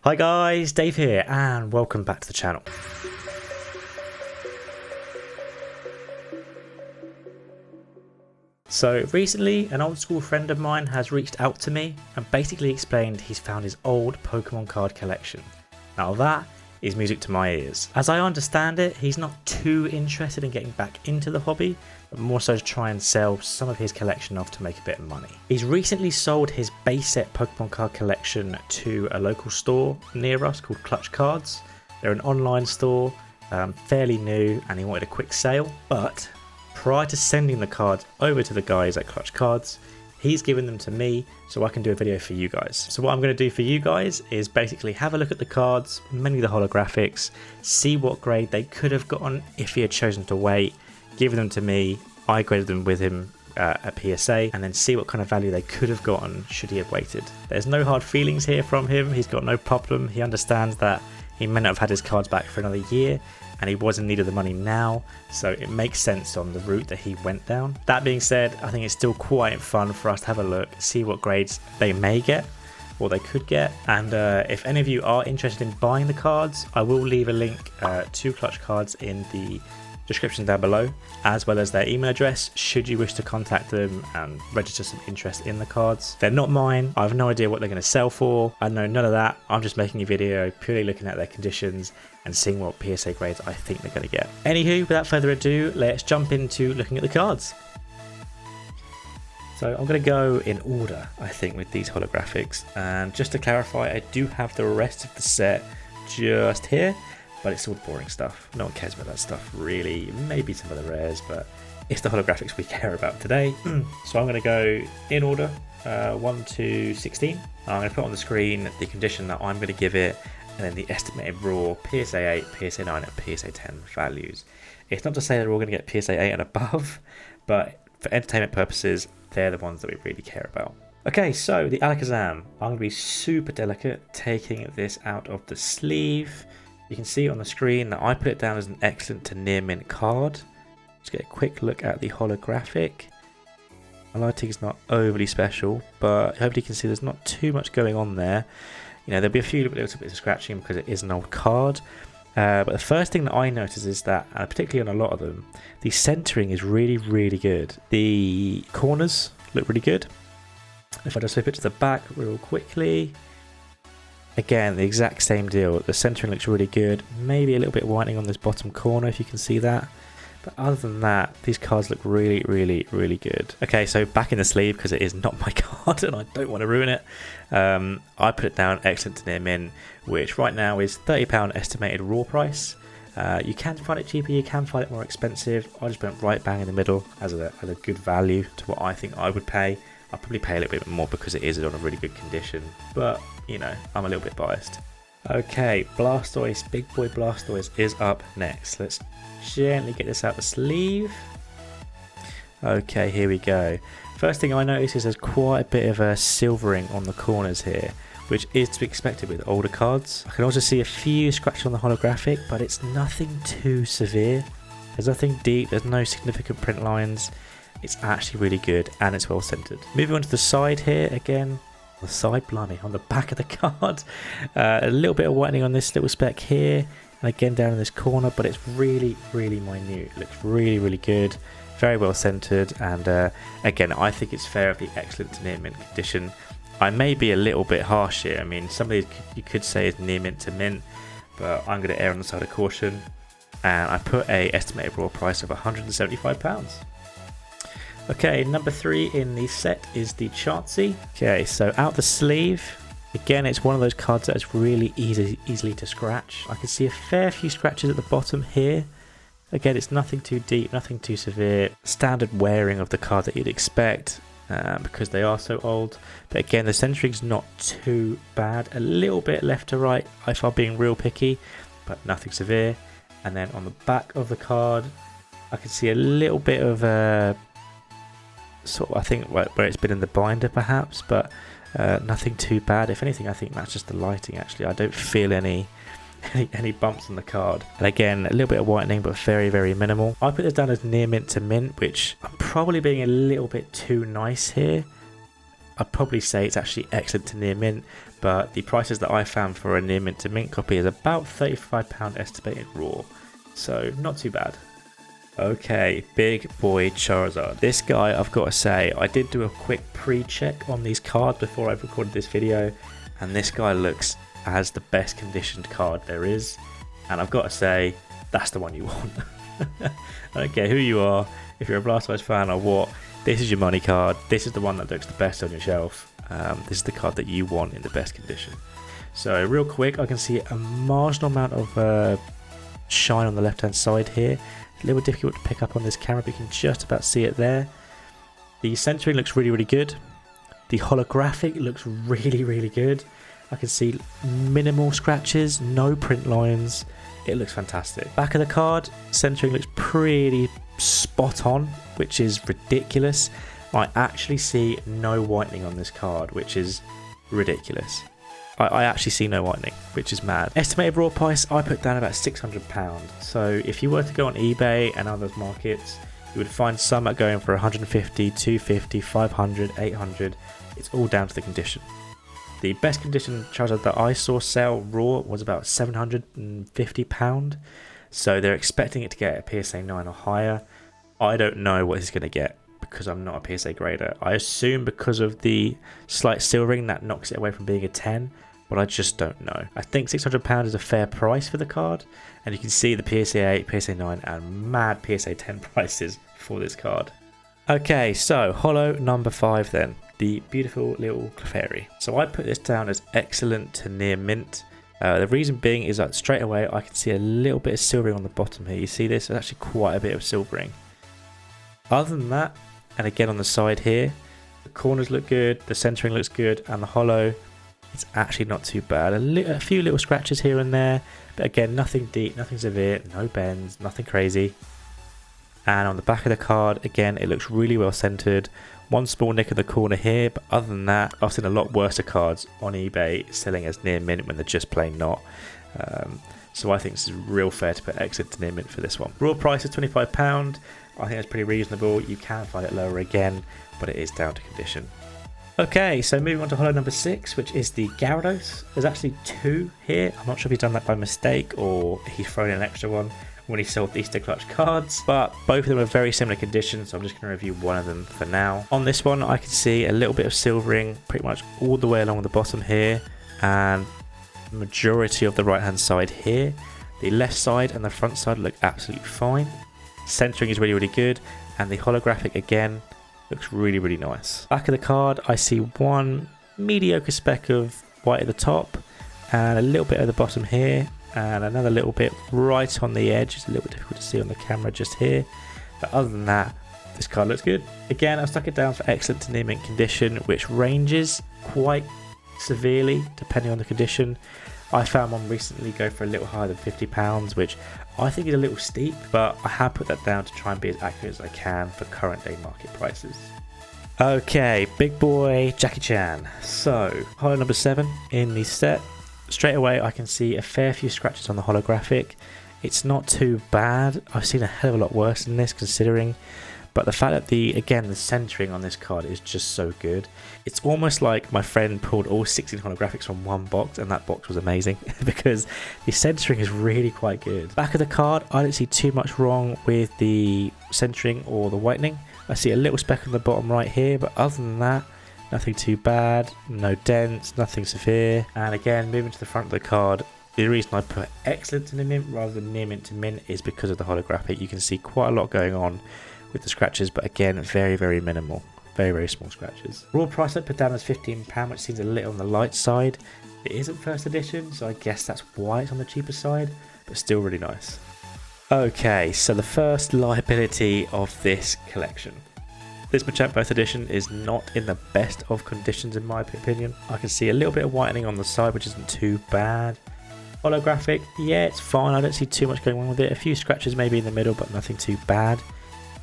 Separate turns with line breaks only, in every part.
Hi guys, Dave here and welcome back to the channel. So recently an old school friend of mine has reached out to me and basically explained he's found his old Pokemon card collection. Now that is music to my ears. As I understand it, he's not too interested in getting back into the hobby, but more so to try and sell some of his collection off to make a bit of money. He's recently sold his base set Pokemon card collection to a local store near us called Clutch Cards. They're an online store, fairly new, and he wanted a quick sale, but prior to sending the cards over to the guys at Clutch Cards, he's given them to me so I can do a video for you guys. So what I'm going to do for you guys is basically have a look at the cards, mainly the holographics, see what grade they could have gotten if he had chosen to wait, give them to me, I graded them with him at PSA, and then see what kind of value they could have gotten should he have waited. There's no hard feelings here from him, he's got no problem, he understands that he may not have had his cards back for another year, and he was in need of the money now, so it makes sense on the route that he went down. That being said, I think it's still quite fun for us to have a look, see what grades they may get, or they could get, and if any of you are interested in buying the cards, I will leave a link to Clutch Cards in the description down below, as well as their email address should you wish to contact them and register some interest in the cards. They're not mine, I have no idea what they're going to sell for, I know none of that, I'm just making a video purely looking at their conditions and seeing what PSA grades I think they're going to get. Anywho, without further ado, let's jump into looking at the cards. So I'm going to go in order, I think, with these holographics, and just to clarify, I do have the rest of the set just here, but it's all boring stuff. No one cares about that stuff really, maybe some other rares, but it's the holographics we care about today. So I'm going to go in order, 1 to 16. I'm going to put on the screen the condition that I'm going to give it, and then the estimated raw PSA 8, PSA 9 and PSA 10 values. It's not to say they're all going to get PSA 8 and above, but for entertainment purposes, they're the ones that we really care about. Okay, so the Alakazam. I'm going to be super delicate taking this out of the sleeve. You can see on the screen that I put it down as an excellent to near mint card. Let's get a quick look at the holographic. My lighting's not overly special, but hopefully you can see there's not too much going on there. You know, there'll be a few little bits of scratching because it is an old card. But the first thing that I notice is that, particularly on a lot of them, the centering is really, really good. The corners look really good. If I just flip it to the back real quickly, again, the exact same deal. The centering looks really good. Maybe a little bit whitening on this bottom corner if you can see that. But other than that, these cards look really, really, really good. Okay, so back in the sleeve, because it is not my card and I don't want to ruin it. I put it down excellent to near mint, which right now is £30 estimated raw price. You can find it cheaper, you can find it more expensive. I just went right bang in the middle as a good value to what I think I would pay. I'll probably pay a little bit more because it is on a really good condition, but you know, I'm a little bit biased. Okay, Blastoise, big boy Blastoise is up next. Let's gently get this out the sleeve. Okay, here we go. First thing I notice is there's quite a bit of a silvering on the corners here, which is to be expected with older cards. I can also see a few scratches on the holographic, but it's nothing too severe. There's nothing deep, there's no significant print lines. It's actually really good and it's well centered. Moving on to the side here, again, the side, blimey, on the back of the card. A little bit of whitening on this little speck here, and again down in this corner, but it's really, really minute. It looks really, really good, very well centered, and again, I think it's fair of the excellent to near mint condition. I may be a little bit harsh here. I mean, some of these you could say is near mint to mint, but I'm going to err on the side of caution, and I put a estimated raw price of £175. Okay, number 3 in the set is the Chancey. Okay, so out the sleeve, again, it's one of those cards that is really easily to scratch. I can see a fair few scratches at the bottom here. Again, it's nothing too deep, nothing too severe. Standard wearing of the card that you'd expect because they are so old. But again, the centering's not too bad. A little bit left to right if I'm being real picky, but nothing severe. And then on the back of the card, I can see a little bit of sort of, I think where it's been in the binder perhaps, but nothing too bad. If anything, I think that's just the lighting actually. I don't feel any bumps on the card, and again a little bit of whitening but very, very minimal. I put this down as near mint to mint, which I'm probably being a little bit too nice here. I'd probably say it's actually excellent to near mint, but the prices that I found for a near mint to mint copy is about £35 estimated raw, so not too bad. Okay, big boy Charizard. This guy, I've got to say, I did do a quick pre-check on these cards before I recorded this video, and this guy looks as the best conditioned card there is, and I've got to say, that's the one you want. I don't care who you are, if you're a Blastoise fan or what, this is your money card. This is the one that looks the best on your shelf. This is the card that you want in the best condition. So real quick, I can see a marginal amount of shine on the left hand side here. A little difficult to pick up on this camera, but you can just about see it there. The centering looks really, really good. The holographic looks really, really good. I can see minimal scratches, no print lines. It looks fantastic. Back of the card, centering looks pretty spot on, which is ridiculous. I actually see no whitening on this card, which is ridiculous. I actually see no whitening, which is mad. Estimated raw price, I put down about £600. So if you were to go on eBay and other markets, you would find some at going for 150, 250, 500, 800. It's all down to the condition. The best condition Charizard that I saw sell raw was about £750. So they're expecting it to get a PSA 9 or higher. I don't know what he's going to get, because I'm not a PSA grader. I assume because of the slight silvering that knocks it away from being a 10, but I just don't know. I think £600 is a fair price for the card, and you can see the PSA 8, PSA 9 and mad PSA 10 prices for this card. Okay, so holo number 5 then, the beautiful little Clefairy. So I put this down as excellent to near mint. The reason being is that straight away I can see a little bit of silvering on the bottom here. You see this? There's actually quite a bit of silvering. Other than that, and again on the side here, the corners look good, the centering looks good, and the holo, it's actually not too bad. A few little scratches here and there, but again, nothing deep, nothing severe, no bends, nothing crazy. And on the back of the card, again, it looks really well centered. One small nick in the corner here, but other than that, I've seen a lot worse cards on eBay selling as near mint when they're just plain not. So I think this is real fair to put exit to near mint for this one. Raw price is £25. I think that's pretty reasonable. You can find it lower again, but it is down to condition. Okay, so moving on to holo number 6, which is the Gyarados. There's actually 2 here. I'm not sure if he's done that by mistake or he's thrown in an extra one when he sold the Easter Clutch cards, but both of them are very similar conditions, so I'm just going to review one of them for now. On this one, I can see a little bit of silvering pretty much all the way along the bottom here, and the majority of the right hand side here. The left side and the front side look absolutely fine. Centering is really, really good, and the holographic again looks really, really nice. Back of the card, I see one mediocre speck of white at the top, and a little bit at the bottom here, and another little bit right on the edge. It's a little bit difficult to see on the camera just here, but other than that, this card looks good. Again, I stuck it down for excellent to near mint condition, which ranges quite severely depending on the condition. I found one recently go for a little higher than £50, which I think is a little steep, but I have put that down to try and be as accurate as I can for current day market prices. Okay, big boy Jacky Chan. So, holo number 7 in the set. Straight away I can see a fair few scratches on the holographic. It's not too bad. I've seen a hell of a lot worse than this considering, but the fact that the centering on this card is just so good. It's almost like my friend pulled all 16 holographics from one box, and that box was amazing because the centering is really quite good. Back of the card, I don't see too much wrong with the centering or the whitening. I see a little speck on the bottom right here, but other than that, nothing too bad, no dents, nothing severe. And again, moving to the front of the card, the reason I put excellent to near mint rather than near mint to mint is because of the holographic. You can see quite a lot going on with the scratches, but again, very, very minimal. Very, very small scratches. Raw price I put down as £15, which seems a little on the light side. It isn't first edition, so I guess that's why it's on the cheaper side, but still really nice. Okay, so the first liability of this collection. This Machamp First Edition is not in the best of conditions in my opinion. I can see a little bit of whitening on the side, which isn't too bad. Holographic, yeah, it's fine. I don't see too much going on with it. A few scratches maybe in the middle, but nothing too bad.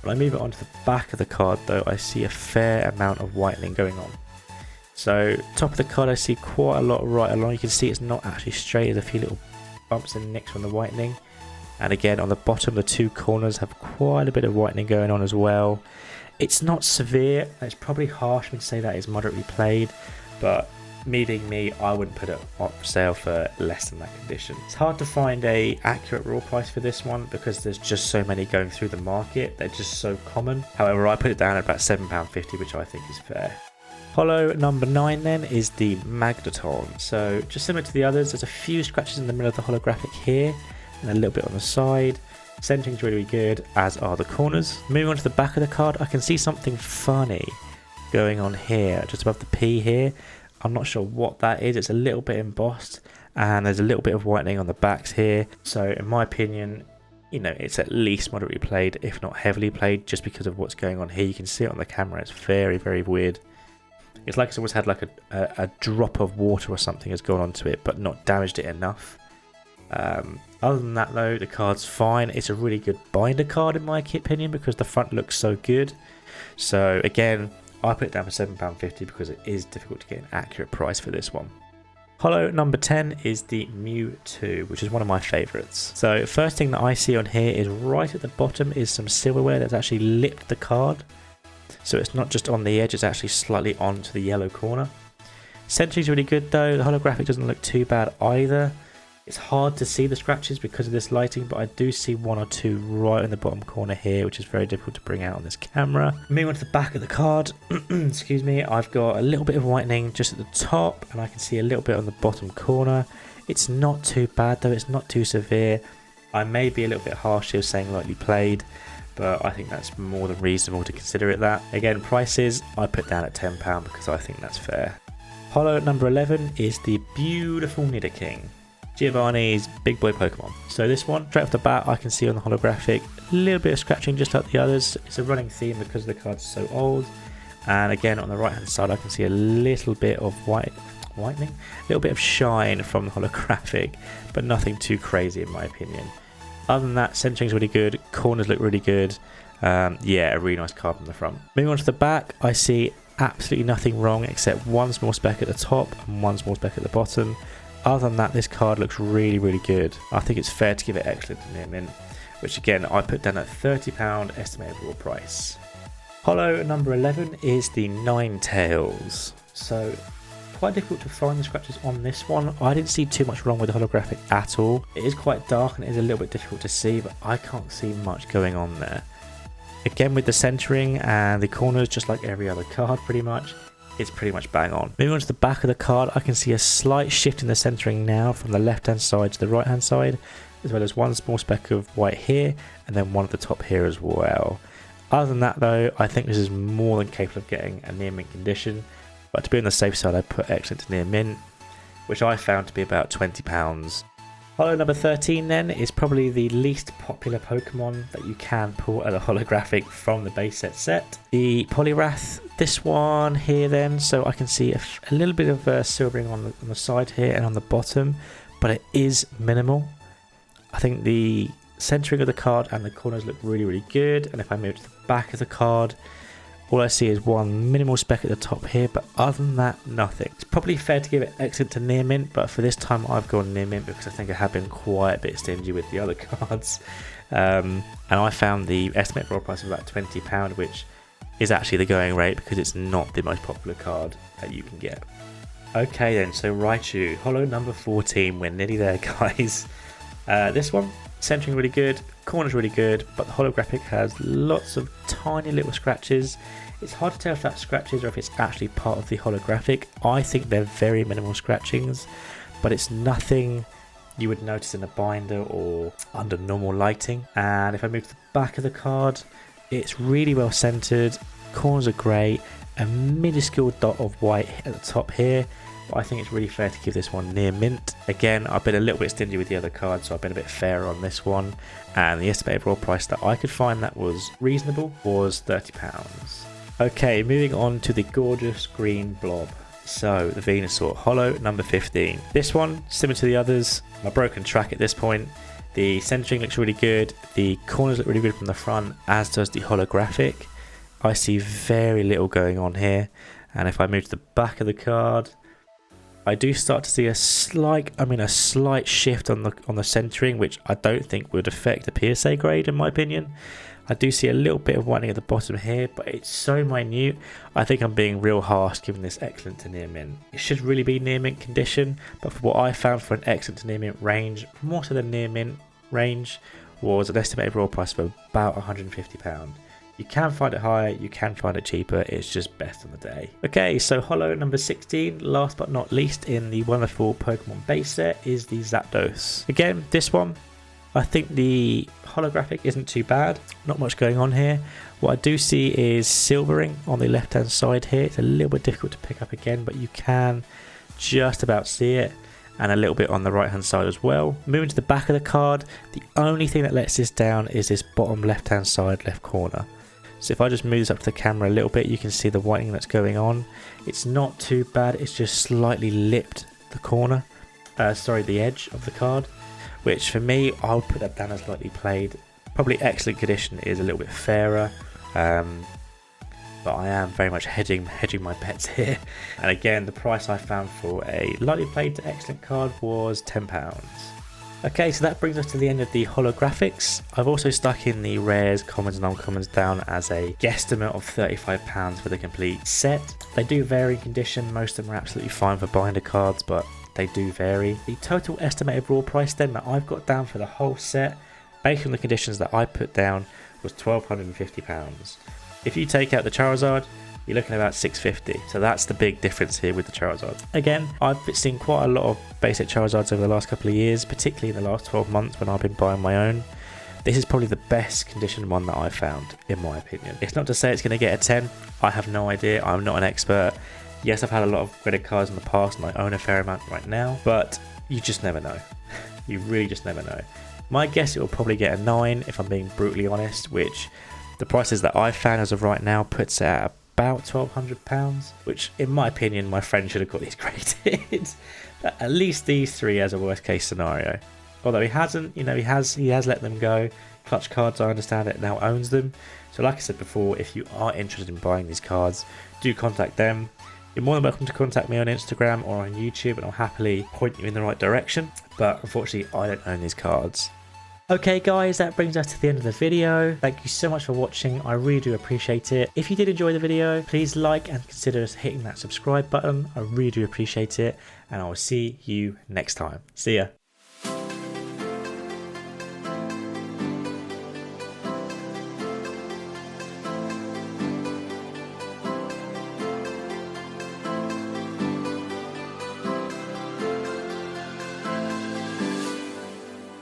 When I move it onto the back of the card though, I see a fair amount of whitening going on. So top of the card I see quite a lot right along. You can see it's not actually straight, there's a few little bumps and nicks from the whitening. And again on the bottom, the two corners have quite a bit of whitening going on as well. It's not severe, it's probably harsh to say that it's moderately played, but Me being me, I wouldn't put it up for sale for less than that condition. It's hard to find a accurate raw price for this one because there's just so many going through the market. They're just so common. However, I put it down at about £7.50, which I think is fair. Holo number 9 then is the Magnaton. So just similar to the others, there's a few scratches in the middle of the holographic here and a little bit on the side. Centering's really good, as are the corners. Moving on to the back of the card, I can see something funny going on here, just above the P here. I'm not sure what that is. It's a little bit embossed and there's a little bit of whitening on the backs here. So in my opinion, you know, it's at least moderately played, if not heavily played, just because of what's going on here. You can see it on the camera. It's very, very weird. It's like it's always had like a drop of water or something has gone onto it, but not damaged it enough. Other than that though, the card's fine. It's a really good binder card in my opinion because the front looks so good. So again, I put it down for £7.50 because it is difficult to get an accurate price for this one. Holo number 10 is the Mewtwo, which is one of my favourites. So first thing that I see on here is right at the bottom is some silverware that's actually lipped the card. So it's not just on the edge, it's actually slightly onto the yellow corner. Centering's really good though, the holographic doesn't look too bad either. It's hard to see the scratches because of this lighting, but I do see one or two right in the bottom corner here, which is very difficult to bring out on this camera. Moving on to the back of the card, excuse me, I've got a little bit of whitening just at the top, and I can see a little bit on the bottom corner. It's not too bad though, it's not too severe. I may be a little bit harsh here saying lightly played, but I think that's more than reasonable to consider it that. Again, prices, I put down at £10 because I think that's fair. Holo number 11 is the beautiful Nidoking, Giovanni's big boy Pokemon. So this one, straight off the bat, I can see on the holographic a little bit of scratching just like the others. It's a running theme because the card's so old. And again, on the right hand side, I can see a little bit of whitening, a little bit of shine from the holographic, but nothing too crazy in my opinion. Other than that, centering's really good, corners look really good. Yeah, a really nice card from the front. Moving on to the back, I see absolutely nothing wrong except one small speck at the top and one small speck at the bottom. Other than that, this card looks really, really good. I think it's fair to give it excellent to near mint, which again, I put down at £30 estimated raw price. Holo number 11 is the Ninetales. So, quite difficult to find the scratches on this one. I didn't see too much wrong with the holographic at all. It is quite dark and it is a little bit difficult to see, but I can't see much going on there. Again, with the centering and the corners, just like every other card pretty much, it's pretty much bang on. Moving on to the back of the card, I can see a slight shift in the centering now from the left hand side to the right hand side, as well as one small speck of white here and then one at the top here as well. Other than that though, I think this is more than capable of getting a near mint condition, but to be on the safe side I put excellent to near mint, which I found to be about £20. Holo number 13 then is probably the least popular Pokemon that you can pull at a holographic from the base set. The Polywrath, this one here then, so I can see a little bit of silvering on the side here and on the bottom, but it is minimal. I think the centering of the card and the corners look really, really good, and if I move to the back of the card, all I see is one minimal speck at the top here, but other than that, nothing. It's probably fair to give it excellent to near mint, but for this time I've gone near mint because I think I have been quite a bit stingy with the other cards. And I found the estimated raw price of about £20, which is actually the going rate because it's not the most popular card that you can get. Okay then, so Raichu, holo number 14, we're nearly there guys. This one, centering really good, corners really good, but the holographic has lots of tiny little scratches. It's hard to tell if that's scratches or if it's actually part of the holographic. I think they're very minimal scratchings, but it's nothing you would notice in a binder or under normal lighting. And if I move to the back of the card, it's really well centered, corners are great, a minuscule dot of white at the top here, but I think it's really fair to give this one near mint. Again, I've been a little bit stingy with the other cards, so I've been a bit fairer on this one, and the estimated raw price that I could find that was reasonable was £30. Okay, moving on to the gorgeous green blob. So, the Venusaur, holo number 15. This one, similar to the others, my broken track at this point. The centering looks really good, the corners look really good from the front, as does the holographic. I see very little going on here, and if I move to the back of the card, I do start to see a slight shift on the centering, which I don't think would affect the PSA grade in my opinion. I do see a little bit of whitening at the bottom here, but it's so minute. I think I'm being real harsh giving this excellent to near mint. It should really be near mint condition, but for what I found for an excellent to near mint range, more so than near mint range, was an estimated raw price of about £150. You can find it higher, you can find it cheaper, it's just best on the day. Okay, so holo number 16, last but not least in the wonderful Pokemon base set, is the Zapdos. Again, this one, I think the holographic isn't too bad, not much going on here. What I do see is silvering on the left hand side here. It's a little bit difficult to pick up again, but you can just about see it. And a little bit on the right hand side as well. Moving to the back of the card, the only thing that lets this down is this bottom left hand side left corner. So if I just move this up to the camera a little bit, you can see the whitening that's going on. It's not too bad, it's just slightly lipped the corner, the edge of the card, which for me, I would put that down as lightly played. Probably excellent condition is a little bit fairer, but I am very much hedging my bets here. And again, the price I found for a lightly played to excellent card was £10. Okay, so that brings us to the end of the holographics. I've also stuck in the rares, commons and uncommons down as a guesstimate of £35 for the complete set. They do vary in condition, most of them are absolutely fine for binder cards, but they do vary. The total estimated raw price then that I've got down for the whole set, based on the conditions that I put down, was £1,250. If you take out the Charizard, you're looking at about $650, so that's the big difference here with the Charizard. Again, I've seen quite a lot of basic Charizards over the last couple of years, particularly in the last 12 months when I've been buying my own. This is probably the best conditioned one that I've found, in my opinion. It's not to say it's going to get a 10, I have no idea, I'm not an expert. Yes, I've had a lot of graded cards in the past and I own a fair amount right now, but you just never know. You really just never know. My guess it will probably get a 9 if I'm being brutally honest, which the prices that I've found as of right now puts it at about £1,200, which in my opinion my friend should have got these graded. At least these three as a worst case scenario. Although he hasn't, you know, he has let them go. Clutch Cards, I understand it, now owns them. So like I said before, if you are interested in buying these cards, do contact them. You're more than welcome to contact me on Instagram or on YouTube and I'll happily point you in the right direction. But unfortunately, I don't own these cards. Okay guys, that brings us to the end of the video. Thank you so much for watching, I really do appreciate it. If you did enjoy the video, please like and consider hitting that subscribe button. I really do appreciate it, and I will see you next time. See ya.